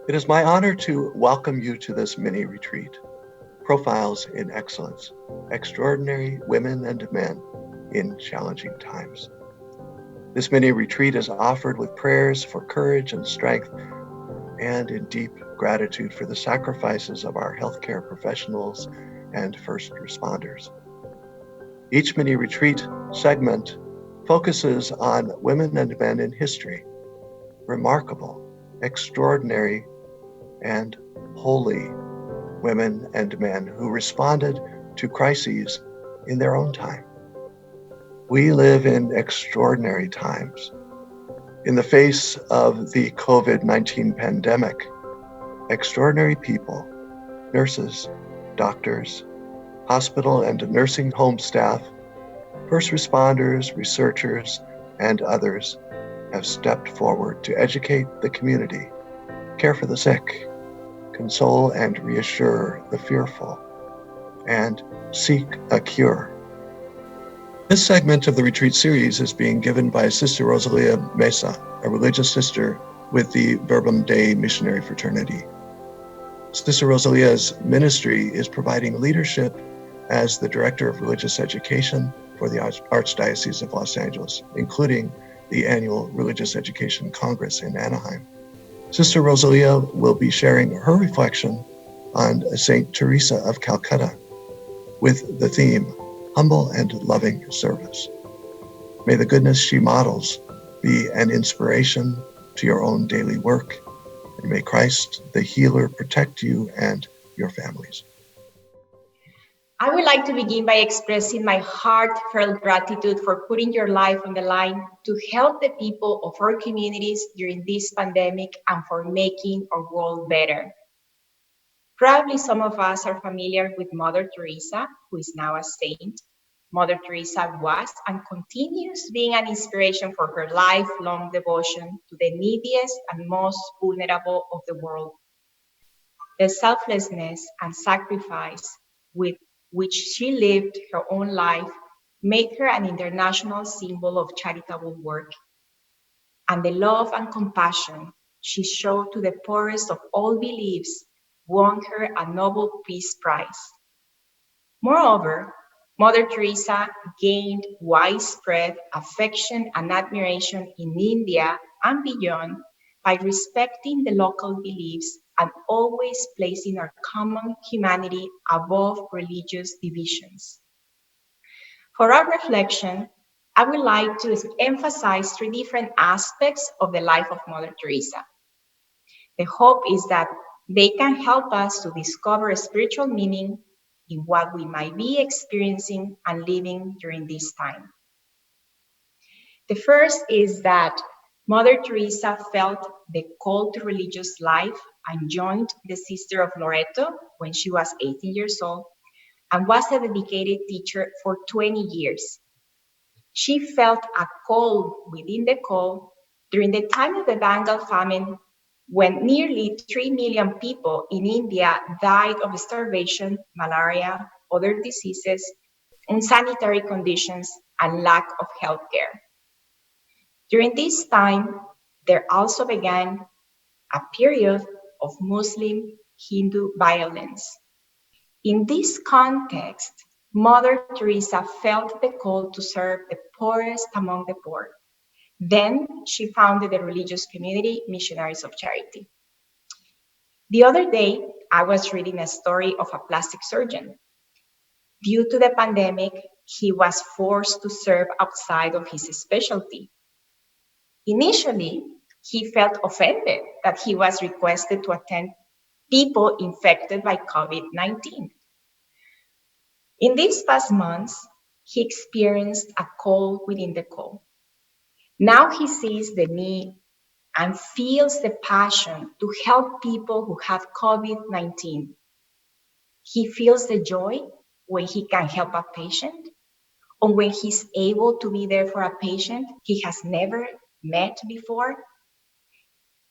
It is my honor to welcome you to this mini retreat, Profiles in Excellence, Extraordinary Women and Men in Challenging Times. This mini retreat is offered with prayers for courage and strength and in deep gratitude for the sacrifices of our healthcare professionals and first responders. Each mini retreat segment focuses on women and men in history, remarkable, extraordinary, and holy women and men who responded to crises in their own time. We live in extraordinary times. In the face of the COVID-19 pandemic, extraordinary people, nurses, doctors, hospital and nursing home staff, first responders, researchers, and others have stepped forward to educate the community, care for the sick, console and reassure the fearful, and seek a cure. This segment of the retreat series is being given by Sister Rosalia Mesa, a religious sister with the Verbum Dei Missionary Fraternity. Sister Rosalia's ministry is providing leadership as the Director of Religious Education for the Archdiocese of Los Angeles, including the annual Religious Education Congress in Anaheim. Sister Rosalia will be sharing her reflection on Saint Teresa of Calcutta with the theme, Humble and Loving Service. May the goodness she models be an inspiration to your own daily work, and may Christ, the healer, protect you and your families. I would like to begin by expressing my heartfelt gratitude for putting your life on the line to help the people of our communities during this pandemic and for making our world better. Probably some of us are familiar with Mother Teresa, who is now a saint. Mother Teresa was and continues being an inspiration for her lifelong devotion to the neediest and most vulnerable of the world. The selflessness and sacrifice with which she lived her own life made her an international symbol of charitable work. And the love and compassion she showed to the poorest of all beliefs won her a Nobel Peace Prize. Moreover, Mother Teresa gained widespread affection and admiration in India and beyond by respecting the local beliefs and always placing our common humanity above religious divisions. For our reflection, I would like to emphasize three different aspects of the life of Mother Teresa. The hope is that they can help us to discover a spiritual meaning in what we might be experiencing and living during this time. The first is that Mother Teresa felt the call to religious life and joined the Sister of Loreto when she was 18 years old and was a dedicated teacher for 20 years. She felt a call within the call during the time of the Bengal famine when nearly 3 million people in India died of starvation, malaria, other diseases, unsanitary conditions, and lack of health care. During this time, there also began a period of Muslim Hindu violence. In this context, Mother Teresa felt the call to serve the poorest among the poor. Then she founded the religious community Missionaries of Charity. The other day, I was reading a story of a plastic surgeon. Due to the pandemic, he was forced to serve outside of his specialty. Initially, he felt offended that he was requested to attend people infected by COVID-19. In these past months, he experienced a call within the call. Now he sees the need and feels the passion to help people who have COVID-19. He feels the joy when he can help a patient or when he's able to be there for a patient he has never met before.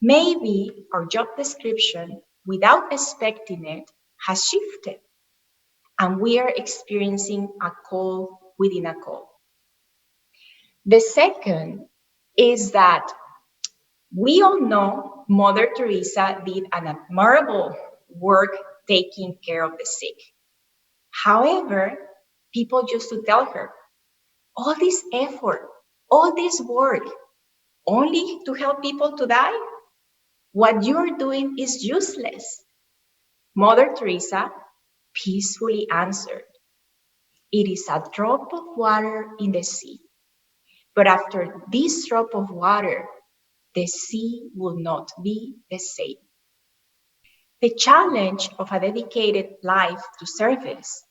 Maybe our job description, without expecting it, has shifted, and we are experiencing a call within a call. The second is that We all know Mother Teresa did an admirable work taking care of the sick. However, people used to tell her, all this effort, all this work, only to help people to die? What you're doing is useless. Mother Teresa peacefully answered, it is a drop of water in the sea. But after this drop of water, the sea will not be the same. The challenge of a dedicated life to service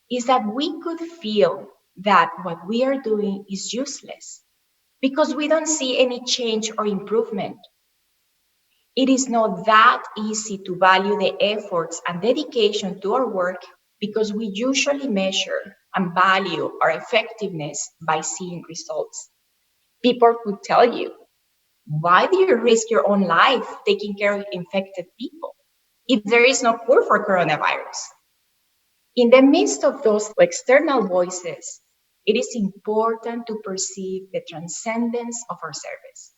is that we could feel that what we are doing is useless because we don't see any change or improvement. It is not that easy to value the efforts and dedication to our work because we usually measure and value our effectiveness by seeing results. People could tell you, why do you risk your own life taking care of infected people if there is no cure for coronavirus? In the midst of those external voices, it is important to perceive the transcendence of our service.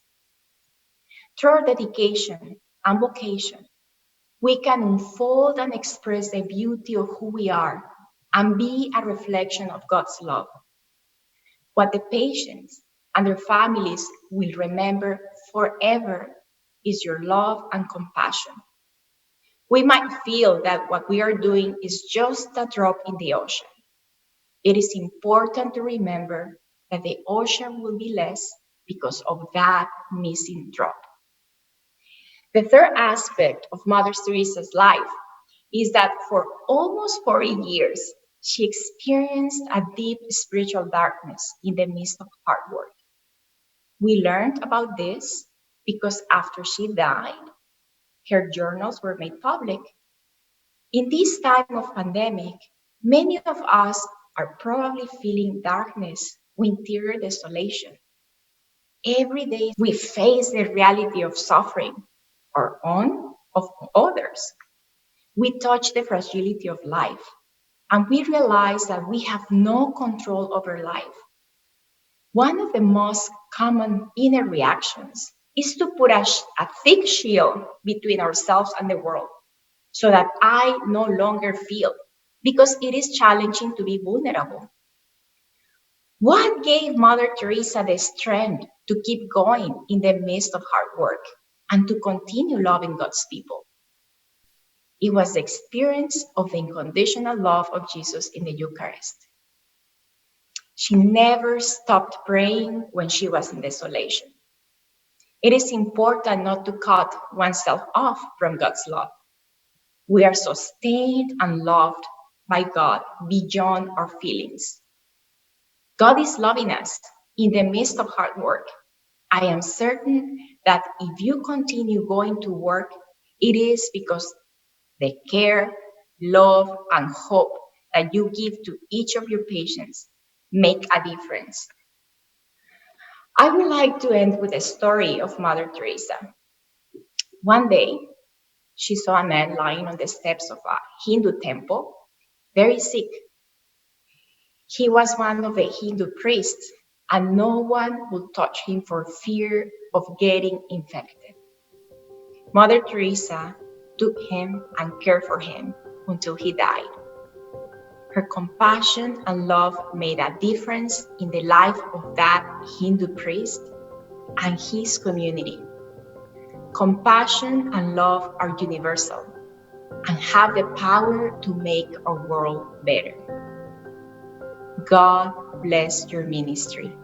Through our dedication and vocation, we can unfold and express the beauty of who we are and be a reflection of God's love. What the patients and their families will remember forever is your love and compassion. We might feel that what we are doing is just a drop in the ocean. It is important to remember that the ocean will be less because of that missing drop. The third aspect of Mother Teresa's life is that for almost 40 years, she experienced a deep spiritual darkness in the midst of hard work. We learned about this because after she died, her journals were made public. In this time of pandemic, many of us are probably feeling darkness or interior desolation. Every day we face the reality of suffering, our own, of others. We touch the fragility of life, and we realize that we have no control over life. One of the most common inner reactions is to put a thick shield between ourselves and the world so that I no longer feel, because it is challenging to be vulnerable. What gave Mother Teresa the strength to keep going in the midst of hard work and to continue loving God's people? It was the experience of the unconditional love of Jesus in the Eucharist. She never stopped praying when she was in desolation. It is important not to cut oneself off from God's love. We are sustained and loved by God beyond our feelings. God is loving us in the midst of hard work. I am certain that if you continue going to work, it is because the care, love, and hope that you give to each of your patients make a difference. I would like to end with a story of Mother Teresa. One day, she saw a man lying on the steps of a Hindu temple, very sick. He was one of the Hindu priests, and no one would touch him for fear of getting infected. Mother Teresa took him and cared for him until he died. Her compassion and love made a difference in the life of that Hindu priest and his community. Compassion and love are universal and have the power to make our world better. God bless your ministry.